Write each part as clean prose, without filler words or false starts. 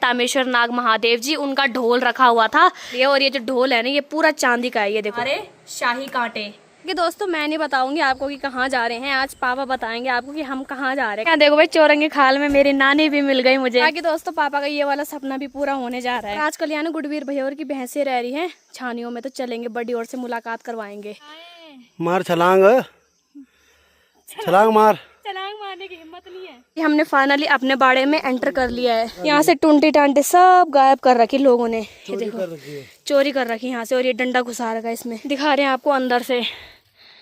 तामेश्वर नाग महादेव जी, उनका ढोल रखा हुआ था ये। और ये जो ढोल है ना ये पूरा चांदी का है, ये देखो। अरे शाही कांटे कि दोस्तों मैं नहीं बताऊंगी आपको कि कहाँ जा रहे हैं, आज पापा बताएंगे आपको कि हम कहाँ जा रहे हैं। देखो भाई चौरंगी खाल में मेरी नानी भी मिल गई मुझे। बाकी दोस्तों पापा का ये वाला सपना भी पूरा होने जा रहा है। आजकल यहाँ गुडवीर भैया और की भैंसें रह रही हैं छानियों में, तो चलेंगे बड़ी और से मुलाकात करवाएंगे। मार छलांग छलांग मार, छलांग मारने की हिम्मत नहीं है। हमने फाइनली अपने बाड़े में एंटर कर लिया है। यहाँ से टूंटी टांटे सब गायब कर रखी लोगों ने, ये देखो चोरी कर रखी यहाँ से। और ये डंडा घुसा रखा है इसमें, दिखा रहे हैं आपको अंदर से।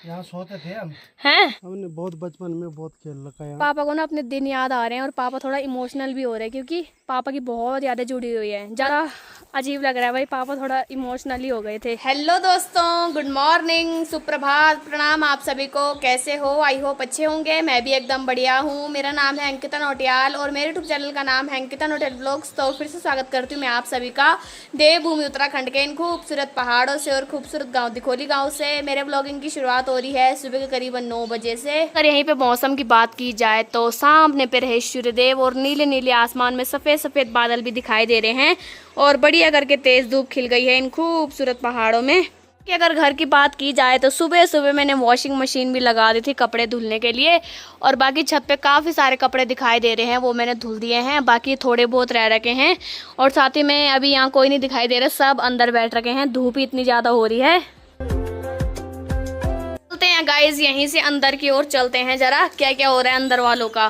यहाँ सोते थे हम, हैं? हमने बहुत बचपन में बहुत खेल रखा है। पापा को ना अपने दिन याद आ रहे हैं और पापा थोड़ा इमोशनल भी हो रहे हैं क्योंकि पापा की बहुत यादें जुड़ी हुई है। जरा अजीब लग रहा है भाई, पापा थोड़ा इमोशनली हो गए थे। हेलो दोस्तों, गुड मॉर्निंग, सुप्रभात, प्रणाम आप सभी को। कैसे हो? आई होप अच्छे होंगे। मैं भी एकदम बढ़िया हूँ। मेरा नाम है अंकिता नौटियाल और मेरे यूट्यूब चैनल का नाम है अंकिता नौटियाल ब्लॉग्स। तो फिर से स्वागत करती हूँ मैं आप सभी का देवभूमि उत्तराखंड के इन खूबसूरत पहाड़ों से और खूबसूरत गाँव दिखोली गाँव से। मेरे ब्लॉगिंग की शुरुआत हो रही है सुबह के करीबन 9 बजे से। अगर यहीं पे मौसम की बात की जाए तो सामने पे रहे सूर्यदेव और नीले नीले आसमान में सफेद सफेद बादल भी दिखाई दे रहे हैं और बढ़िया करके तेज धूप खिल गई है इन खूबसूरत पहाड़ों में। कि अगर घर की बात की जाए तो सुबह सुबह मैंने वॉशिंग मशीन भी लगा दी थी कपड़े धुलने के लिए। और बाकी छत पे काफ़ी सारे कपड़े दिखाई दे रहे हैं, वो मैंने धुल दिए हैं। बाकी थोड़े बहुत रह रखे हैं और साथ ही में अभी यहाँ कोई नहीं दिखाई दे रहा, सब अंदर बैठ रखे हैं। धूप ही इतनी ज़्यादा हो रही है। चलते हैं गाइज यहीं से अंदर की ओर चलते हैं, जरा क्या क्या हो रहा है अंदर वालों का।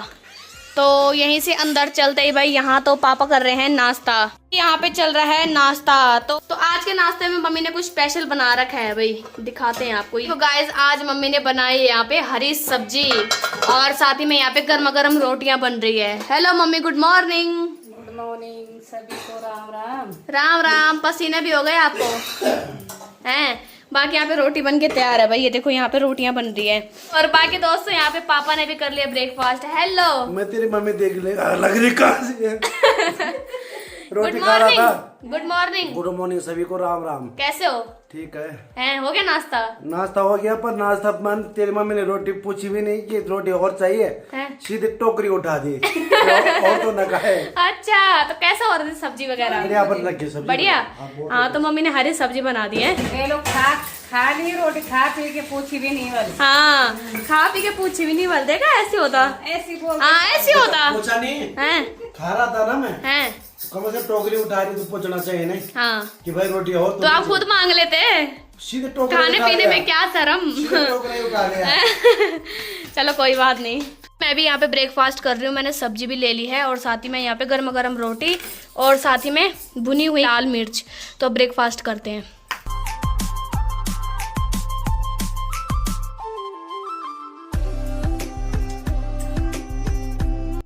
तो यहीं से अंदर चलते ही भाई यहाँ तो पापा कर रहे हैं नाश्ता। यहाँ पे चल रहा है नाश्ता। तो आज के नाश्ते में मम्मी ने कुछ स्पेशल बना रखा है भाई, दिखाते हैं आपको। तो गाइज आज मम्मी ने बनाई है यहाँ पे हरी सब्जी और साथ ही में यहाँ पे गर्मा गर्म रोटियां बन रही है। Hello mummy, good morning. Good morning सभी को, राम राम। राम राम। पसीने भी हो गए आपको हैं? बाकी यहाँ पे रोटी बन के तैयार है भाई, ये देखो यहाँ पे रोटियां बन रही है। और बाकी दोस्तों यहाँ पे पापा ने भी कर लिया ब्रेकफास्ट। हेलो, मैं तेरी मम्मी देख ले लग रही कहाँ से है। रोटी खा रहा था। Good morning. गुड मॉर्निंग सभी को, राम राम। कैसे हो? ठीक है। हैं, हो गया नाश्ता? नाश्ता हो गया, पर नाश्ता मन तेरी मम्मी ने रोटी पूछी भी नहीं कि रोटी और चाहिए, सीधे टोकरी उठा दी और तो न कहे। अच्छा, तो कैसा हो रही थी सब्जी वगैरह? बढ़िया। हाँ तो मम्मी ने हरी सब्जी बना दी है। ये लोग खा ली रोटी, खा पी के पूछी भी नहीं वाली। हाँ, खा पी के पूछी भी नहीं वाली। देखा ऐसे होता, ऐसी बोल। हाँ ऐसे होता। पूछा नहीं हैं? खा रहा था ना मैं। हैं? कम से कम टोकरी उठा रही तो पूछना चाहिए नहीं हाँ कि भाई रोटी और तो आप खुद मांग लेते। सीधे टोकरी खाने पीने में क्या शर्म। टोकरी उठा लिया। चलो कोई बात नहीं। मैं भी यहाँ पे ब्रेकफास्ट कर रही हूँ। मैंने सब्जी भी ले ली है और साथ ही में यहाँ पे गर्मा गर्म रोटी और साथ ही में भुनी हुई लाल मिर्च। तो ब्रेकफास्ट करते हैं।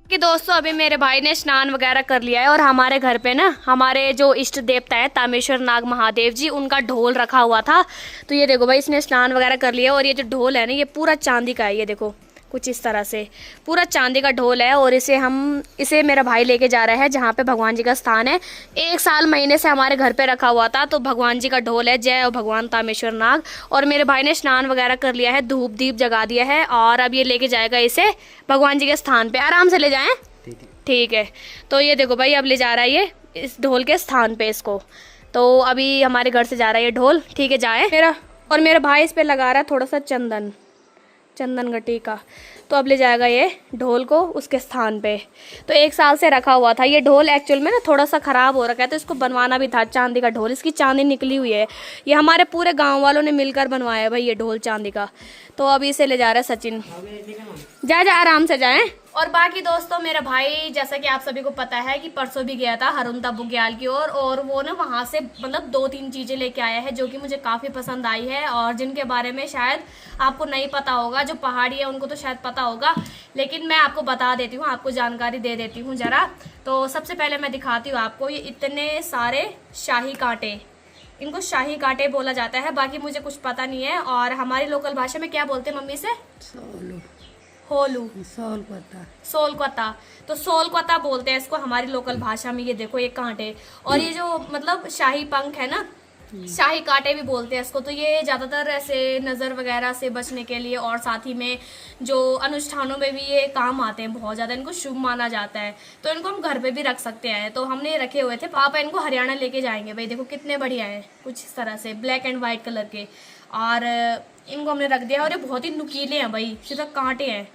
कि दोस्तों अभी मेरे भाई ने स्नान वगैरह कर लिया है और हमारे घर पे ना हमारे जो इष्ट देवता है तामेश्वर नाग महादेव जी, उनका ढोल रखा हुआ था। तो ये देखो भाई इसने स्नान वगैरह कर लिया और ये जो ढोल है ना ये पूरा चांदी का है। ये देखो कुछ इस तरह से पूरा चांदी का ढोल है और इसे मेरा भाई लेके जा रहा है जहाँ पे भगवान जी का स्थान है। 1 साल महीने से हमारे घर पे रखा हुआ था। तो भगवान जी का ढोल है, जय भगवान तामेश्वर नाग। और मेरे भाई ने स्नान वगैरह कर लिया है, धूप दीप जगा दिया है और अब ये लेके जाएगा इसे भगवान जी के स्थान पे। आराम से ले जाएं, ठीक है। तो ये देखो भाई अब ले जा रहा है ये इस ढोल के स्थान पे इसको। तो अभी हमारे घर से जा रहा है ये ढोल, ठीक है जाए। मेरा भाई इस पे लगा रहा है थोड़ा सा चंदन गट्टी का। तो अब ले जाएगा ये ढोल को उसके स्थान पे। तो 1 साल से रखा हुआ था ये ढोल। एक्चुअल में ना थोड़ा सा ख़राब हो रखा है तो इसको बनवाना भी था। चांदी का ढोल, इसकी चांदी निकली हुई है। ये हमारे पूरे गांव वालों ने मिलकर बनवाया है भाई ये ढोल चांदी का। तो अभी इसे ले जा रहा है सचिन। जा आराम से जाएं। और बाकी दोस्तों मेरा भाई जैसा कि आप सभी को पता है कि परसों भी गया था हरुंदा बुग्याल की ओर और वो ना वहाँ से मतलब 2-3 चीज़ें लेके आया है जो कि मुझे काफ़ी पसंद आई है और जिनके बारे में शायद आपको नहीं पता होगा। जो पहाड़ी है उनको तो शायद पता होगा, लेकिन मैं आपको बता देती हूँ, आपको जानकारी दे देती हूँ ज़रा। तो सबसे पहले मैं दिखाती हूँ आपको ये इतने सारे शाही कांटे। इनको शाही कांटे बोला जाता है, बाकी मुझे कुछ पता नहीं है। और हमारी लोकल भाषा में क्या बोलते हैं मम्मी से? होलू, सोलकता। तो सोलकता बोलते हैं इसको हमारी लोकल भाषा में। ये देखो ये कांटे और ये जो मतलब शाही पंख है ना शाही कांटे भी बोलते हैं इसको। तो ये ज्यादातर ऐसे नजर वगैरह से बचने के लिए और साथ ही में जो अनुष्ठानों में भी ये काम आते हैं, बहुत ज्यादा इनको शुभ माना जाता है। तो इनको हम घर पे भी रख सकते हैं। तो हमने रखे हुए थे, पापा इनको हरियाणा लेके जाएंगे। भाई देखो कितने बढ़िया है, कुछ इस तरह से ब्लैक एंड व्हाइट कलर के, और इनको हमने रख दिया। और ये बहुत ही नुकीले हैं भाई, सीधा कांटे हैं।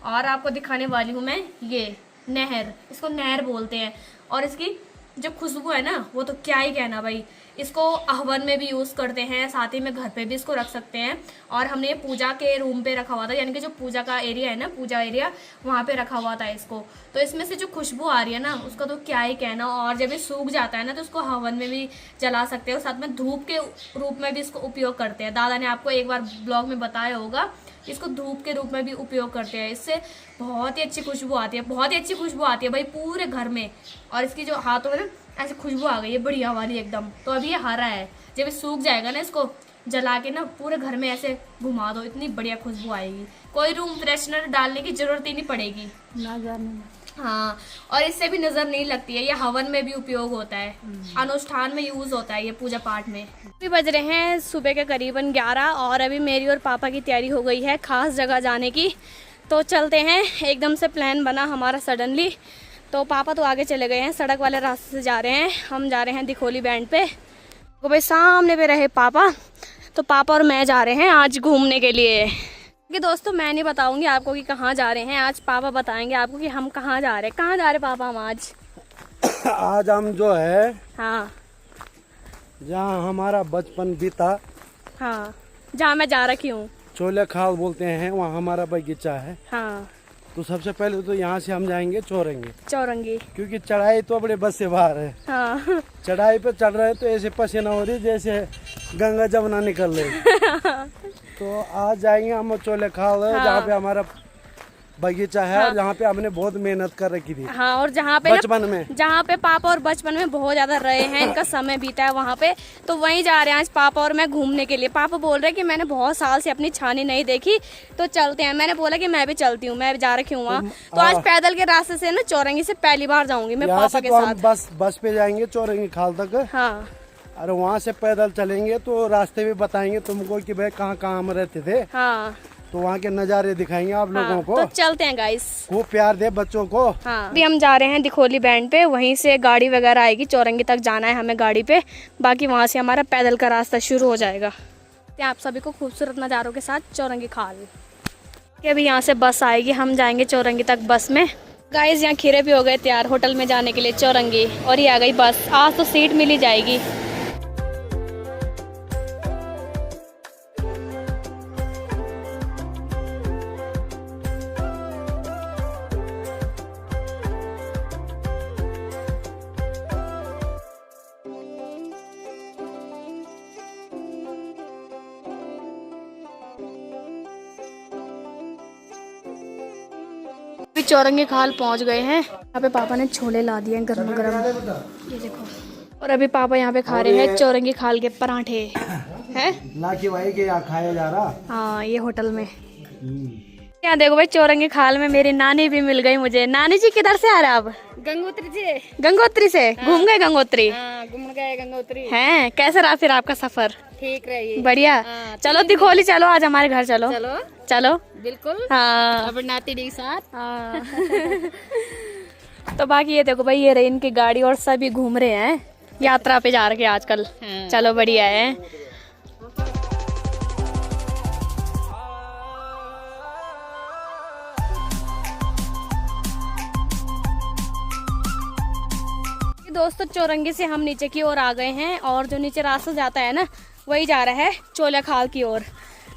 और आपको दिखाने वाली हूँ मैं ये नहर, इसको नहर बोलते हैं। और इसकी जो खुशबू है ना, वो तो क्या ही कहना भाई। इसको हवन में भी यूज़ करते हैं, साथ ही में घर पे भी इसको रख सकते हैं। और हमने पूजा के रूम पे रखा हुआ था, यानी कि जो पूजा का एरिया है ना, पूजा एरिया, वहाँ पे रखा हुआ था इसको। तो इसमें से जो खुशबू आ रही है ना, उसका तो क्या ही कहना। और जब ये सूख जाता है ना, तो उसको हवन में भी जला सकते हैं, और साथ में धूप के रूप में भी इसको उपयोग करते हैं। दादा ने आपको एक बार ब्लॉग में बताया होगा, इसको धूप के रूप में भी उपयोग करते हैं। इससे बहुत ही अच्छी खुशबू आती है, बहुत ही अच्छी खुशबू आती है भाई पूरे घर में। और इसकी जो हाथों में ना ऐसी खुशबू आ गई है बढ़िया वाली एकदम। तो अभी ये हरा है, जब ये सूख जाएगा ना, इसको जला के ना पूरे घर में ऐसे घुमा दो, इतनी बढ़िया खुशबू आएगी। कोई रूम फ्रेशनर डालने की जरूरत ही नहीं पड़ेगी। हाँ, और इससे भी नजर नहीं लगती है। ये हवन में भी उपयोग होता है, अनुष्ठान में यूज होता है ये पूजा पाठ में। अभी बज रहे हैं सुबह के करीबन 11, और अभी मेरी और पापा की तैयारी हो गई है खास जगह जाने की। तो चलते हैं, एकदम से प्लान बना हमारा सडनली। तो पापा तो आगे चले गए हैं, सड़क वाले रास्ते से जा रहे हैं, हम जा रहे हैं दिखोली बैंड पे। तो भाई सामने पे रहे पापा, तो पापा और मैं जा रहे हैं आज घूमने के लिए। कि दोस्तों मैं नहीं बताऊंगी आपको कि कहाँ जा रहे हैं, आज पापा बताएंगे आपको कि हम कहाँ जा रहे हैं। कहाँ जा रहे हैं पापा हम आज? आज हम जो है, हाँ जहाँ हमारा बचपन बीता, हाँ, जहाँ मैं जा रखी हूँ, चोले खाल बोलते हैं, वहाँ हमारा बगीचा है। हाँ, तो सबसे पहले तो यहाँ से हम जाएंगे चौरंगी, क्योंकि चढ़ाई तो अपने बस से बाहर है। हाँ चढ़ाई पे चढ़ रहे हैं तो ऐसे पसीना हो रही जैसे गंगा जमुना निकल रही। तो आज जाएंगे हम चोले खाल, जहाँ पे हमारा बगीचा है, और जहाँ पे हमने बहुत मेहनत कर रखी थी। हाँ, और जहाँ पे बचपन में, जहाँ पे पापा और बचपन में बहुत ज्यादा रहे हैं, इनका समय बीता है वहाँ पे। तो वहीं जा रहे हैं आज पापा और मैं घूमने के लिए। पापा बोल रहे हैं कि मैंने बहुत साल से अपनी छानी नहीं देखी, तो चलते हैं। मैंने बोला कि मैं भी चलती हूँ, मैं भी जा रखी हूँ वहाँ। तो आज पैदल के रास्ते से ना चौरंगी से पहली बार जाऊंगी मैं पापा के साथ। बस पे जाएंगे चौरंगी खाल तक। हाँ, और वहाँ से पैदल चलेंगे, तो रास्ते भी बताएंगे तुमको कि भाई कहाँ कहाँ हम रहते थे। हाँ, तो वहाँ के नज़ारे दिखाएंगे आप लोगों को। तो चलते हैं गाइस, खूब प्यार दे बच्चों को। हाँ, अभी हम जा रहे हैं दिखोली बैंड पे, वहीं से गाड़ी वगैरह आएगी, चौरंगी तक जाना है हमें गाड़ी पे। बाकी वहाँ से हमारा पैदल का रास्ता शुरू हो जाएगा। आप सभी को खूबसूरत नज़ारों के साथ चौरंगी खाल। अभी यहाँ से बस आएगी, हम जाएंगे चौरंगी तक बस में। गाइस यहाँ खीरे भी हो गए तैयार होटल में जाने के लिए चौरंगी, और ये आ गई बस। आज तो सीट मिल ही जाएगी। चौरंगी खाल पहुंच गए हैं। यहाँ पे पापा ने छोले ला दिए गरम गरम, ये देखो। और अभी पापा यहाँ पे खा रहे हैं चौरंगी खाल के पराठे हैं। लाकी भाई के यहाँ खाया जा रहा। हाँ, ये होटल में। यहाँ देखो भाई, चौरंगी खाल में मेरी नानी भी मिल गई मुझे। नानी जी किधर से आ रहे आप? गंगोत्री से। गंगोत्री से घूम गए? गंगोत्री घूम गए गंगोत्री। हैं, कैसे रहा फिर आपका सफर? ठीक रही, बढ़िया। चलो दिखोली चलो, आज हमारे घर चलो। चलो चलो, बिल्कुल। हाँ, अब नाती के साथ। हाँ। तो बाकी ये देखो भाई, ये रही इनकी गाड़ी, और सभी घूम रहे हैं, यात्रा पे जा रहे हैं आजकल। हाँ। चलो बढ़िया है। दोस्तों चौरंगी से हम नीचे की ओर आ गए हैं, और जो नीचे रास्ता जाता है ना, वही जा रहा है चोला खाल की ओर।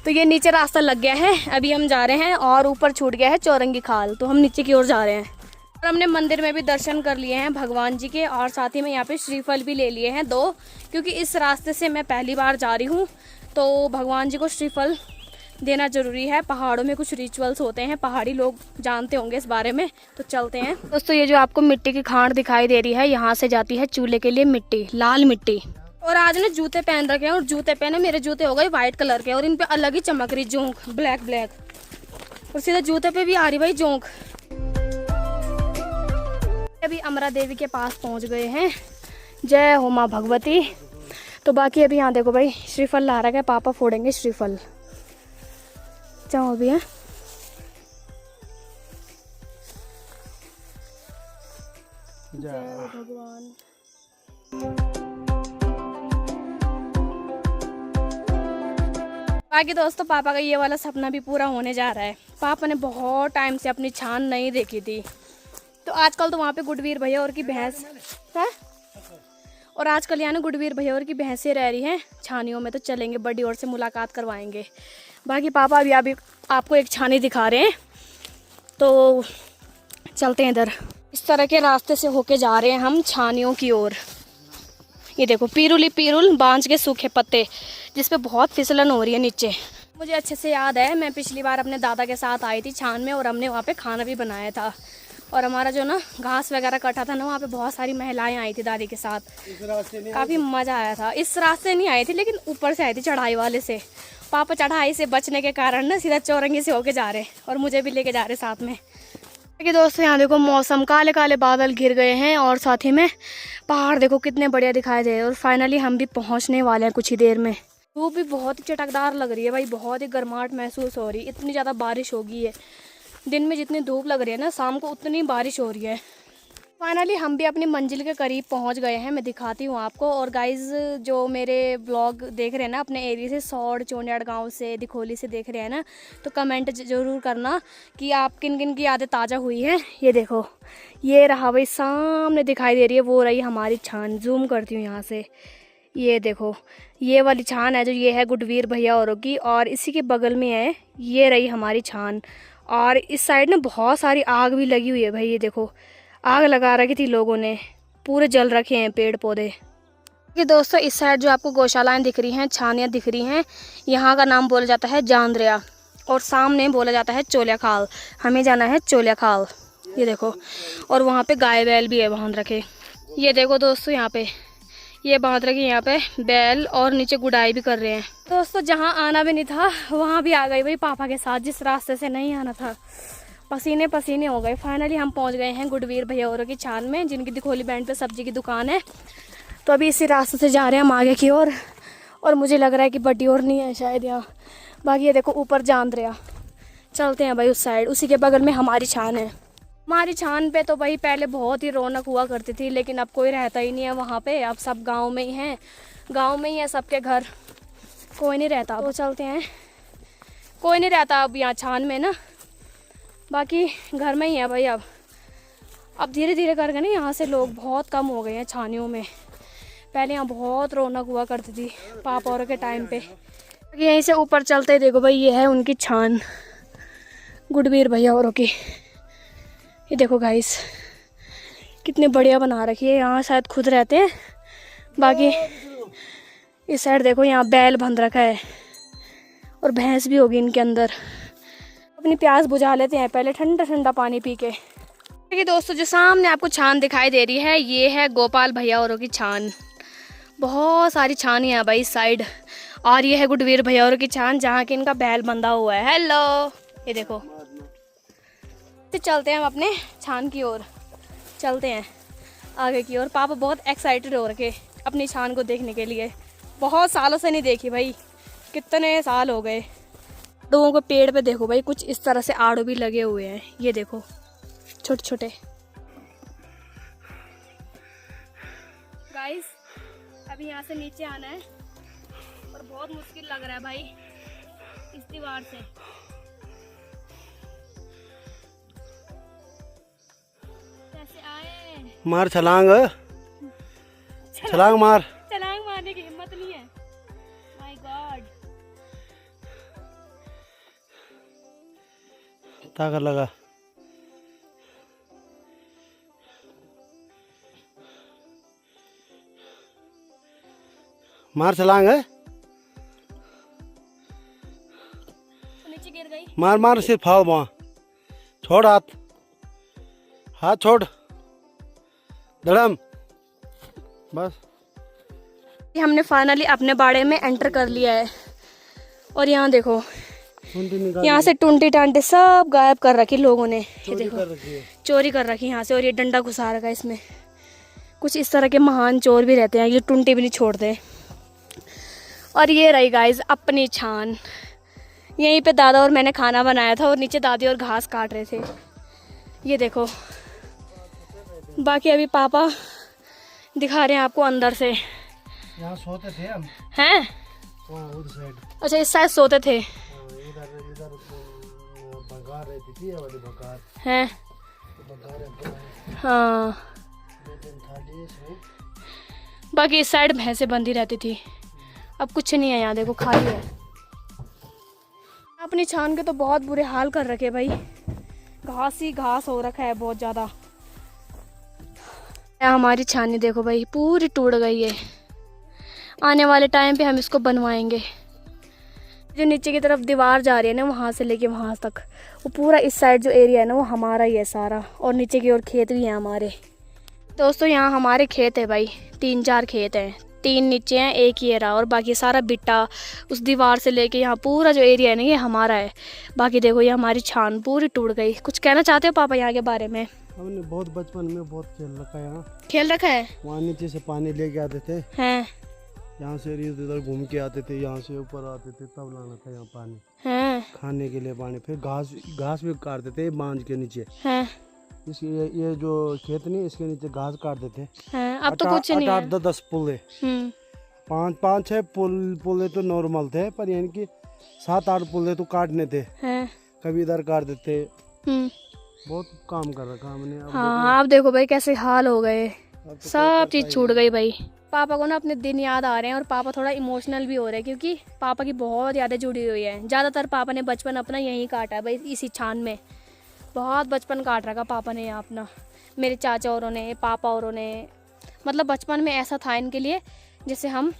तो ये नीचे रास्ता लग गया है, अभी हम जा रहे हैं, और ऊपर छूट गया है चौरंगी खाल। तो हम नीचे की ओर जा रहे हैं, और हमने मंदिर में भी दर्शन कर लिए हैं भगवान जी के, और साथ ही में यहाँ पे श्रीफल भी ले लिए हैं 2, क्योंकि इस रास्ते से मैं पहली बार जा रही हूँ। तो भगवान जी को श्रीफल देना जरूरी है। पहाड़ों में कुछ रिचुअल्स होते हैं, पहाड़ी लोग जानते होंगे इस बारे में। तो चलते हैं दोस्तों। ये जो आपको मिट्टी की खांड दिखाई दे रही है, यहाँ से जाती है चूल्हे के लिए मिट्टी, लाल मिट्टी। और आज ने जूते पहन रखे हैं, और जूते पहने मेरे जूते हो गए व्हाइट कलर के, और इन पे अलग ही चमक रही जोंक, ब्लैक ब्लैक। और सीधा जूते पे भी आ रही भाई जोंक। अभी अमरा देवी के पास पहुंच गए हैं। जय हो माँ भगवती। तो बाकी अभी यहाँ देखो भाई श्रीफल ला रखा है, पापा फोड़ेंगे श्रीफल। जाओ अभी है। जय भगवान। बाकी दोस्तों पापा का ये वाला सपना भी पूरा होने जा रहा है। पापा ने बहुत टाइम से अपनी छान नहीं देखी थी, तो आजकल तो वहाँ पे गुडवीर भैया और की भैंस है, और आजकल यहाँ गुडवीर भैया और की भैंसें रह रही हैं छानियों में, तो चलेंगे बड़ी और से मुलाकात करवाएंगे। बाकी पापा अभी आपको एक छानी दिखा रहे हैं, तो चलते हैं इधर। इस तरह के रास्ते से होके जा रहे हैं हम छानियों की ओर। ये देखो पीरुल बांझ के सूखे पत्ते, जिस पे बहुत फिसलन हो रही है नीचे। मुझे अच्छे से याद है, मैं पिछली बार अपने दादा के साथ आई थी छान में, और हमने वहाँ पे खाना भी बनाया था, और हमारा जो ना घास वगैरह कटा था ना, वहाँ पे बहुत सारी महिलाएं आई थी दादी के साथ। काफ़ी मज़ा आया था। इस रास्ते नहीं आई थी, लेकिन ऊपर से आई थी चढ़ाई वाले से। पापा चढ़ाई से बचने के कारण ना सीधा चौरंगी से होके जा रहे, और मुझे भी लेके जा रहे साथ में। कि दोस्तों यहाँ देखो मौसम, काले काले बादल घिर गए हैं, और साथ ही में पहाड़ देखो कितने बढ़िया दिखाई दे रहे हैं। और फाइनली हम भी पहुँचने वाले हैं कुछ ही देर में। धूप भी बहुत ही चटकदार लग रही है भाई, बहुत ही गर्माहट महसूस हो रही है। इतनी ज़्यादा बारिश हो गई है, दिन में जितनी धूप लग रही है ना, शाम को उतनी बारिश हो रही है। फाइनली हम भी अपनी मंजिल के करीब पहुंच गए हैं। मैं दिखाती हूँ आपको। और गाइज़ जो मेरे ब्लॉग देख रहे हैं ना अपने एरिया से, सौड़ चोनियाड़ गांव से, दिखोली से देख रहे हैं ना, तो कमेंट ज़रूर करना कि आप किन किन की यादें ताज़ा हुई हैं। ये देखो, ये रहा भाई सामने दिखाई दे रही है, वो रही हमारी छान। जूम करती हूँ यहाँ से, ये देखो ये वाली छान है जो ये है गुडवीर भैया औरों की, और इसी के बगल में है ये रही हमारी छान। और इस साइड ना बहुत सारी आग भी लगी हुई है भाई, ये देखो आग लगा रखी थी लोगों ने, पूरे जल रखे हैं पेड़ पौधे। ये दोस्तों इस साइड जो आपको गौशालाएं दिख रही हैं, छानियाँ दिख रही हैं, यहाँ का नाम बोला जाता है जांदरिया, और सामने बोला जाता है चोलिया खाल। हमें जाना है चोलिया खाल, ये देखो। और वहाँ पे गाय बैल भी है बांध रखे। ये देखो दोस्तों यहाँ पे ये बांध रखे, यहाँ पे बैल, और नीचे गुड़ाई भी कर रहे हैं। दोस्तों जहाँ आना भी नहीं था वहाँ भी आ गई भाई पापा के साथ, जिस रास्ते से नहीं आना था। पसीने पसीने हो गए। फाइनली हम पहुँच गए हैं गुडवीर भैया औरों की छान में, जिनकी दिखोली बैंड पे सब्जी की दुकान है। तो अभी इसी रास्ते से जा रहे हैं हम आगे की ओर, और मुझे लग रहा है कि बड्डी और नहीं है शायद यहाँ। बाकी ये देखो ऊपर जांदरिया, चलते हैं भाई उस साइड। उसी के बगल में हमारी छान है। हमारी छान पे तो भाई पहले बहुत ही रौनक हुआ करती थी, लेकिन अब कोई रहता ही नहीं है वहाँ पे। अब सब गांव में ही हैं, गांव में ही है सबके घर, कोई नहीं रहता। तो चलते हैं, कोई नहीं रहता अब यहाँ छान में ना, बाकी घर में ही है भाई। अब धीरे धीरे करके ना यहाँ से लोग बहुत कम हो गए हैं छानियों में। पहले यहाँ बहुत रौनक हुआ करती थी पापा और के टाइम पे। यहीं से ऊपर चलते ही देखो भाई ये है उनकी छान, गुडवीर भैया औरों की। ये देखो गाइस कितने बढ़िया बना रखी है, यहाँ शायद खुद रहते हैं। बाकी इस साइड देखो यहाँ बैल बंध रखा है, और भैंस भी होगी इनके अंदर। अपनी प्यास बुझा लेते हैं पहले ठंडा ठंडा पानी पी के। देखिए दोस्तों जो सामने आपको छान दिखाई दे रही है, ये है गोपाल भैया औरों की छान। बहुत सारी छान है भाई इस साइड। और ये है गुडवीर भैया औरों की छान, जहाँ के इनका बैल बंधा हुआ है। हेलो, ये देखो। तो चलते हैं हम अपने छान की ओर, चलते हैं आगे की ओर। पापा बहुत एक्साइटेड हो रखे अपनी छान को देखने के लिए। बहुत सालों से नहीं देखी भाई, कितने साल हो गए। आड़ुओं को पेड़ पे देखो भाई, कुछ इस तरह से आड़ू भी लगे हुए हैं, ये देखो छोटे छोटे। गाइस अभी यहाँ से नीचे आना है, और बहुत मुश्किल लग रहा है भाई इस दीवार से। कैसे आए? मार छलांग, छलांग मार। छलांग मारने की हिम्मत नहीं है। माय गॉड, ताकत लगा। मार छलांग है, नीचे गिर गई। मार मार सिर्फ फाओ वहाँ, छोड़ हाथ, हाथ छोड़, धड़म बस। हमने फाइनली अपने बाड़े में एंटर कर लिया है, और यहाँ देखो यहाँ से टुंटी टांटे सब गायब कर रखी लोगों ने। ये देखो चोरी कर रखी यहाँ से, और ये डंडा घुसा रखा है इसमें। कुछ इस तरह के महान चोर भी रहते हैं, ये टुंटी भी नहीं छोड़ते। और ये रही गाइज अपनी छान। यहीं पे दादा और मैंने खाना बनाया था और नीचे दादी और घास काट रहे थे। ये देखो, बाकी अभी पापा दिखा रहे हैं आपको अंदर से। यहाँ सोते थे हम। हैं? उधर साइड। अच्छा, इस साइड सोते थे। इधर इधर बघार रहती थी, ये वाली बघार। हैं? बघार। हाँ। बाकी इस साइड भैंसें बंधी रहती थी। अब कुछ नहीं है यहाँ, देखो खाली है। अपनी छान के तो बहुत बुरे हाल कर रखे भाई, घास ही घास हो रखा है बहुत ज़्यादा। हमारी छानी देखो भाई पूरी टूट गई है। आने वाले टाइम पे हम इसको बनवाएंगे। जो नीचे की तरफ दीवार जा रही है ना, वहाँ से लेके वहाँ तक, वो पूरा इस साइड जो एरिया है ना, वो हमारा ही है सारा। और नीचे की ओर खेत भी हैं हमारे। दोस्तों यहाँ हमारे खेत है भाई, 3-4 खेत हैं। 3 नीचे हैं, 1 ये रहा, और बाकी सारा बिट्टा उस दीवार से लेके यहाँ पूरा जो एरिया है ना, ये हमारा है। बाकी देखो ये हमारी छान पूरी टूट गई। कुछ कहना चाहते हो पापा यहाँ के बारे में? हमने बहुत बचपन में बहुत खेल रखा है यहाँ। खेल रखा है? वहाँ नीचे से पानी लेके आते थे, हैं? यहाँ से इधर घूम के आते थे, यहाँ से ऊपर आते थे, तब लाना था यहाँ पानी। हैं? खाने के लिए पानी। फिर घास भी काटते थे बांझ के नीचे। हैं? ये जो खेत नहीं, इसके नीचे घास काटते थे। हैं? अब तो कुछ नहीं है। 8-10 पुले, 5-6 पुले तो नॉर्मल थे, पर यानी कि 7-8 पुले तो काटने थे। हैं? कभी इधर काट देते। बहुत काम कर रखा हमने। हाँ, आप देखो भाई कैसे हाल हो गए, सब चीज़ छूट गई भाई। पापा को ना अपने दिन याद आ रहे हैं और पापा थोड़ा इमोशनल भी हो रहे हैं, क्योंकि पापा की बहुत यादें जुड़ी हुई हैं। ज़्यादातर पापा ने बचपन अपना यहीं काटा है भाई, इसी छान में। बहुत बचपन काट रखा पापा ने यहाँ अपना। मेरे चाचा औरों ने, पापा औरों ने, मतलब बचपन में ऐसा था इनके लिए जैसे हम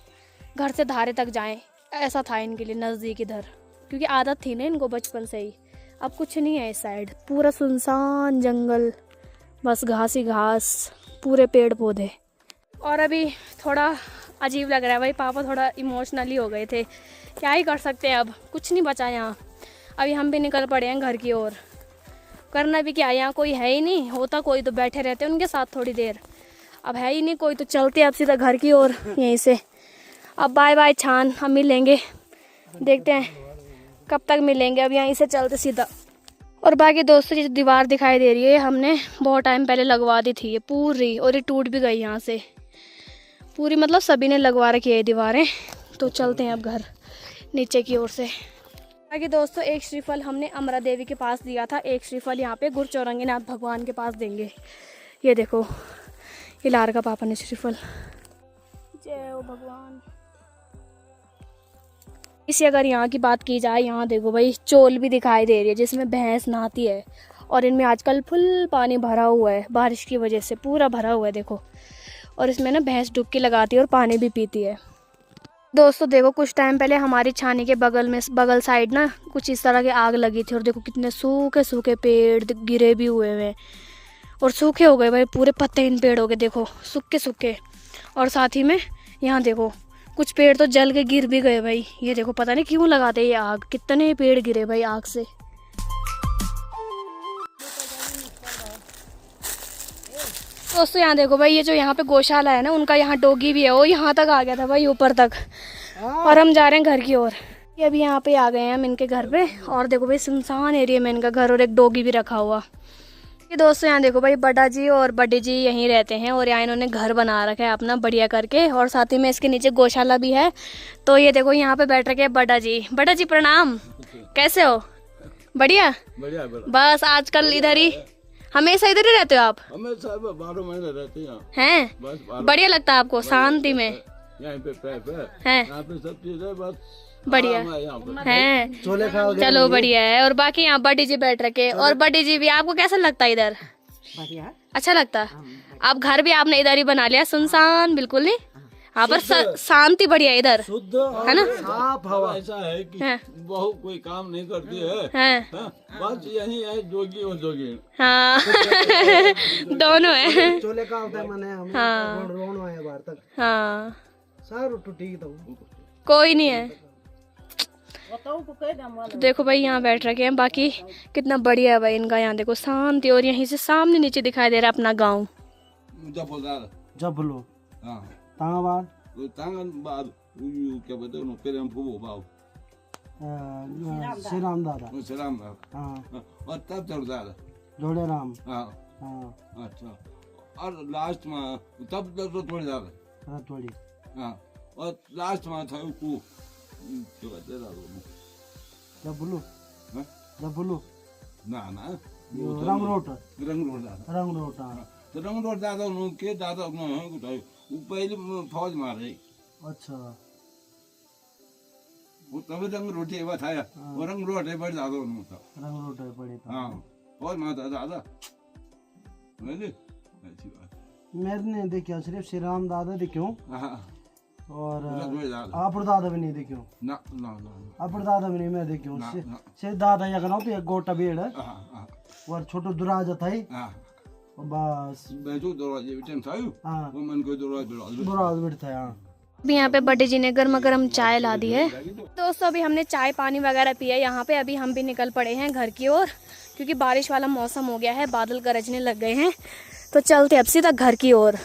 घर से धारे तक जाएं, ऐसा था इनके लिए नज़दीक इधर, क्योंकि आदत थी ना इनको बचपन से ही। अब कुछ नहीं है इस साइड, पूरा सुनसान जंगल, बस घास ही घास, पूरे पेड़ पौधे। और अभी थोड़ा अजीब लग रहा है भाई, पापा थोड़ा इमोशनली हो गए थे। क्या ही कर सकते हैं, अब कुछ नहीं बचा यहाँ। अभी हम भी निकल पड़े हैं घर की ओर। करना भी क्या, यहाँ कोई है ही नहीं। होता कोई तो बैठे रहते उनके साथ थोड़ी देर, अब है ही नहीं कोई, तो चलते अब सीधा घर की ओर यहीं से। अब बाय बाय छान, हम मिलेंगे, देखते हैं कब तक मिलेंगे। अब यहीं से चलते सीधा। और बाकी दोस्तों ये दीवार दिखाई दे रही है, हमने बहुत टाइम पहले लगवा दी थी ये पूरी, और ये टूट भी गई यहाँ से पूरी, मतलब सभी ने लगवा रखी है दीवारें। तो चलते हैं अब घर नीचे की ओर से। बाकी दोस्तों एक श्रीफल हमने अमरा देवी के पास दिया था, एक श्रीफल यहाँ पे गुरचौरंगीनाथ भगवान के पास देंगे। ये देखो ये लार का पापा ने श्रीफल। जय हो भगवान। इसी अगर यहाँ की बात की जाए, यहाँ देखो भाई चोल भी दिखाई दे रही है जिसमें भैंस नहाती है, और इनमें आजकल फुल पानी भरा हुआ है, बारिश की वजह से पूरा भरा हुआ है देखो। और इसमें ना भैंस डुबकी लगाती है और पानी भी पीती है। दोस्तों देखो कुछ टाइम पहले हमारी छानी के बगल साइड ना कुछ इस तरह की आग लगी थी, और देखो कितने सूखे सूखे पेड़ गिरे भी हुए हैं, और सूखे हो गए भाई पूरे पत्ते इन पेड़ों के, देखो सूखे सूखे। और साथ ही में यहाँ देखो कुछ पेड़ तो जल के गिर भी गए भाई। ये देखो पता नहीं क्यों लगाते ये आग, कितने पेड़ गिरे भाई आग से। दोस्तों यहाँ देखो भाई, ये जो यहाँ पे गौशाला है ना, उनका यहाँ डॉगी भी है, वो यहाँ तक आ गया था भाई ऊपर तक। और हम जा रहे हैं घर की ओर। ये अभी यहाँ पे आ गए हैं हम इनके घर पे, और देखो भाई सुनसान एरिया में इनका घर, और एक डॉगी भी रखा हुआ। ये दोस्तों यहाँ देखो भाई बड़ा जी और बड़ी जी यहीं रहते हैं, और यहाँ इन्होंने घर बना रखा है अपना बढ़िया करके, और साथ ही में इसके नीचे गौशाला भी है। तो ये देखो यहाँ पे बैठ रखे हैं बड़ा जी। बड़ा जी प्रणाम, कैसे हो? बढ़िया बढ़िया। बस आजकल इधर ही, हमेशा इधर ही रहते हो आप? हमेशा 12 महीने रहते हैं। बस बढ़िया लगता है आपको शांति में? यहाँ पे हैं यहाँ पे सब चीजें बस बढ़िया यहाँ पे हैं। चोले खाओगे? चलो बढ़िया है। और बाकी यहाँ बड़ी जी बैठ रखे, और बड़ी जी भी, आपको कैसा लगता है इधर? बढ़िया। अच्छा लगता है? आप घर भी आपने इधर ही बना लिया, सुनसान बिल्कुल नहीं, यहाँ पर शांति बढ़िया इधर शुद्ध है ना? साफ हवा। ऐसा है कि हैं। बहू कोई काम नहीं करती है, हैं। हाँ, बस यही है जोगी और जोगी। हाँ दोनों है। चोले का होता है मैंने हमें हाँ। रोन आया बाहर तक। हाँ सारू टूटी तो कोई नहीं है। तो देखो भाई यहाँ बैठ रखे हैं, बाकी कितना बढ़िया है भाई इनका, यहाँ देखो शांति। और यहीं से सामने नीचे दिखाई दे रहा है अपना गाँव। जब जब लो हाँ तांगवार तांगन बाद क्या बोलते हैं उनके हम फूबो बाव श्री राम दादा सलाम हाँ और तब चढ़ दादा जोड़े राम हाँ हाँ अच्छा और लास्ट में तब तो थोड़ी ज्यादा थोड़ी हाँ और लास्ट में था को क्या बोलते हैं दादा जबुलू हाँ जबुलू ना ना रंग रोट दादा रंग रोट हाँ तो रंग रोड दादा उनके दादा वो पहले फौज मारे अच्छा वो तभी रंग रोटी एवं था वो रंग रोट है बड़े दादा उनका रंग रोट है पड़ी था हाँ फौज मारता दादा मैंने अच्छी बात मैंने देखा सिर्फ श्री राम दादा देखूं हाँ और दादा आप दादा भी नहीं देखूं ना ना ना आप दादा भी नहीं मैं देखूं ना, ना। सिर्फ दादा या करो तो एक गोटा बेड़ है हाँ हाँ और छोटो दुराजा था ही हाँ और बस मैं जो दरवाजे बिटन था हाँ वो मन को दरवाजे दुराज बैठा है हाँ अभी यहाँ पे बड्डे जी ने गर्मा गर्म चाय ला दी है। दोस्तों अभी हमने चाय पानी वगैरह पिया यहाँ पे। अभी हम भी निकल पड़े हैं घर की ओर क्योंकि बारिश वाला मौसम हो गया है, बादल गरजने लग गए हैं। तो चलते अब सीधा घर की ओर।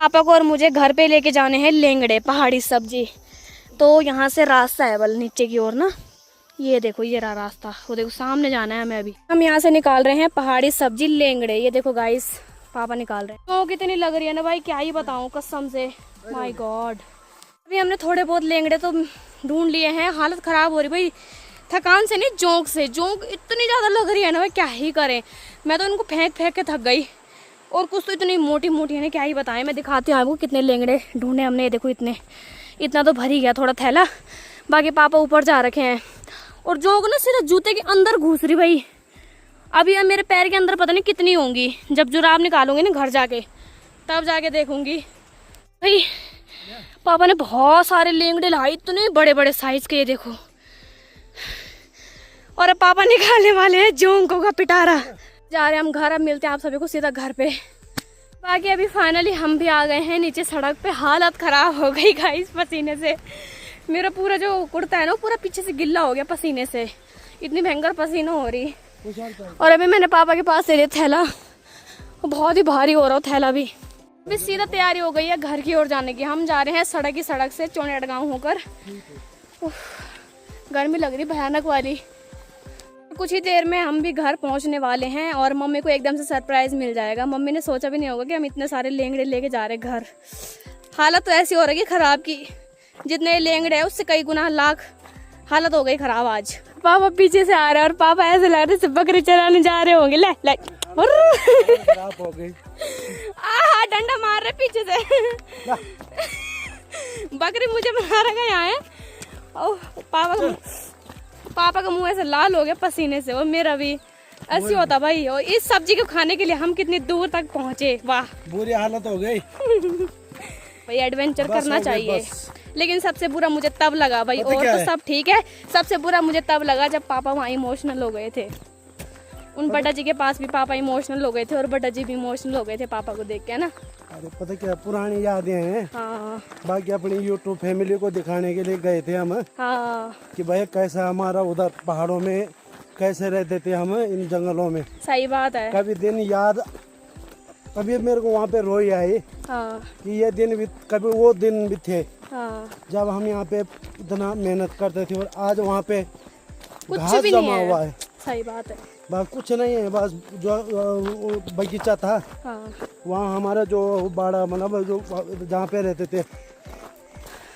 पापा को और मुझे घर पे लेके जाने हैं लेंगड़े पहाड़ी सब्जी। तो यहाँ से रास्ता है बल नीचे की ओर ना, ये देखो ये रहा रास्ता, वो देखो सामने जाना है हमें। अभी हम यहाँ से निकाल रहे हैं पहाड़ी सब्जी लेंगड़े। ये देखो गाइस पापा निकाल रहे हैं। तो कितनी लग रही है ना भाई, क्या ही बताऊं कसम से, माय गॉड। अभी हमने थोड़े बहुत लेंगड़े तो ढूंढ लिए हैं। हालत खराब हो रही भाई, थकान से नहीं जोंक से। जोंक इतनी ज़्यादा लग रही है ना भाई, क्या ही करें। मैं तो इनको फेंक फेंक के थक गई। और कुछ तो इतनी मोटी मोटी है, क्या ही बताएं। मैं दिखाती हूँ आपको कितने लेंगड़े ढूंढे हमने। ये देखो इतना तो भर ही गया थोड़ा थैला। बाकी पापा ऊपर जा रखे हैं। और जोंक ना सीधा जूते के अंदर घुस रही भाई। अभी अब मेरे पैर के अंदर पता नहीं कितनी होंगी। जब जुराब निकालूंगी ना घर जाके तब जाके देखूंगी भाई। पापा ने बहुत सारे लेंगड़े लाए, इतने बड़े बड़े साइज के, ये देखो। और अब पापा निकालने वाले हैं जोंकों का पिटारा। जा रहे हैं हम घर। अब मिलते हैं आप सभी को सीधा घर पे। बाकी अभी फाइनली हम भी आ गए हैं नीचे सड़क पे। हालत खराब हो गई गाइस पसीने से। मेरा पूरा जो कुर्ता है ना पूरा पीछे से गिल्ला हो गया पसीने से, इतनी भयंकर पसीना हो रही। और अभी मैंने पापा के पास ले लिया थैला, बहुत ही भारी हो रहा हो थैला भी। अभी सीधा तैयारी हो गई है घर की ओर जाने की। हम जा रहे हैं सड़क से चौनेट गाँव होकर। गर्मी लग रही भयानक वाली। कुछ ही देर में हम भी घर पहुंचने वाले हैं और मम्मी को एकदम से सरप्राइज मिल जाएगा। मम्मी ने सोचा भी नहीं होगा कि हम इतने सारे लेंगड़े लेके जा रहे घर। हालत तो ऐसी हो रही है खराब की, जितने लेंगड़े है उससे कई गुना लाख हालत हो गई खराब आज। पापा पीछे से आ रहे हैं और पापा ऐसे लग रहे बकरी चराने जा रहे होंगे। ले खराब हो गई। डंडा मार रहे पीछे से। बकरी मुझे मारा गया है। पापा का मुंह ऐसे लाल हो गया पसीने से। और मेरा भी ऐसी होता भाई। और इस सब्जी को खाने के लिए हम कितनी दूर तक पहुंचे। वाह बुरी हालत हो गई भाई। एडवेंचर करना चाहिए। लेकिन सबसे बुरा मुझे तब लगा भाई, और तो सब ठीक है, सबसे बुरा मुझे तब लगा जब पापा वहाँ इमोशनल हो गए थे। उन बड्डा जी के पास भी पापा इमोशनल हो गए थे और बड्डा जी भी इमोशनल हो गए थे पापा को देख के ना। अरे पता क्या पुरानी यादें हैं। हाँ बाकी अपनी यूट्यूब फैमिली को दिखाने के लिए गए थे हम। हाँ कि भाई कैसा हमारा उधर पहाड़ों में कैसे रहते थे हम इन जंगलों में। सही बात है। कभी दिन याद, कभी मेरे को वहाँ पे रोई आई हाँ कि ये दिन भी, कभी वो दिन भी थे हाँ जब हम यहाँ पे इतना मेहनत करते थे और आज वहाँ पे कुछ घास भी जमा नहीं हुआ है। है। सही बात है। बस कुछ नहीं है, बस जो बगीचा था हाँ वहाँ हमारा जो बाड़ा मतलब जो जहाँ पे रहते थे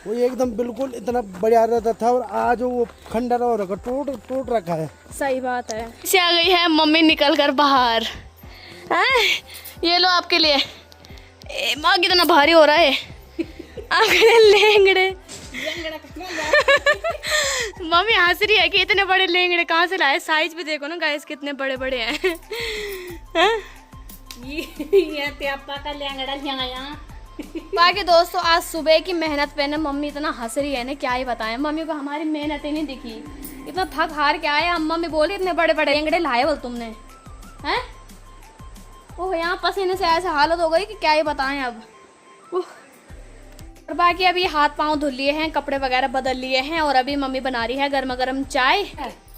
वो एकदम बिल्कुल इतना बढ़िया रहता था और आज वो खंडर हो रखा, टूट रखा है। सही बात है। से आ गई है मम्मी निकल कर बाहर। ये लो आपके लिए। माँ कितना भारी हो रहा है आपके लेंगड़े। मम्मी हंस रही है कि इतने बड़े लेंगड़े कहाँ से लाए। साइज भी देखो ना गाइस कितने बड़े बड़े हैं। ये त्यापा का लेंगड़ा यहाँ। बाकी दोस्तों आज सुबह की मेहनत पे ना मम्मी इतना हंस रही है ना, क्या ही बताएं। मम्मी को हमारी मेहनत ही नहीं दिखी, इतना थक हार के आए। हम मम्मी बोली इतने बड़े बड़े लेंगड़े लाए बोल तुमने हैं। ओह यहाँ पसीने से ऐसे हालत हो गई कि क्या ही बताएं अब। और बाकी अभी हाथ पांव धुल लिए हैं, कपड़े वगैरह बदल लिए हैं और अभी मम्मी बना रही है गर्मा गर्म चाय।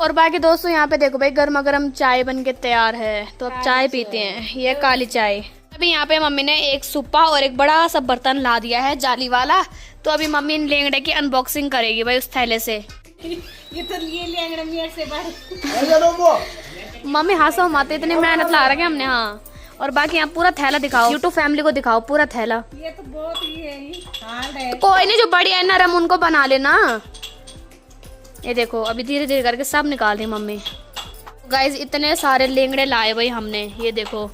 और बाकी दोस्तों यहाँ पे देखो भाई गर्मा गर्म चाय बन के तैयार है। तो अब चाय पीते हैं, ये काली चाय। अभी यहाँ पे मम्मी ने एक सुप्पा और एक बड़ा सा बर्तन ला दिया है जाली वाला। तो अभी मम्मी इन लेंगड़े की अनबॉक्सिंग करेगी भाई उस थैले से। ये तो ये लेंगड़ा मेरे से बाहर। मम्मी हंसो मत, इतनी मेहनत ला रखे हमने। हाँ, और बाकी यहाँ पूरा थैला दिखाओ, यूट्यूब फैमिली को दिखाओ पूरा थैला। ये तो बहुत ही है, हार्ड है। कोई नहीं, जो बढ़िया है नरम उनको बना लेना। ये देखो अभी धीरे धीरे करके सब निकाल रही मम्मी। गाइज इतने सारे लेंगड़े लाए भाई हमने, ये देखो।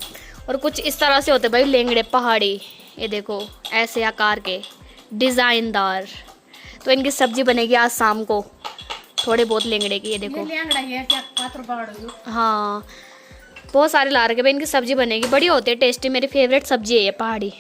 और कुछ इस तरह से होते भाई लेंगड़े पहाड़ी, ये देखो ऐसे आकार के डिजाइनदार। तो इनकी सब्जी बनेगी आज शाम को, थोड़े बहुत लेंगड़े की। ये देखो लेंगड़ा है क्या पात्र बाड़ दो। हाँ बहुत सारे ला रखे भाई, इनकी सब्जी बनेगी, बढ़िया होती है, टेस्टी। मेरी फेवरेट सब्जी है ये पहाड़ी।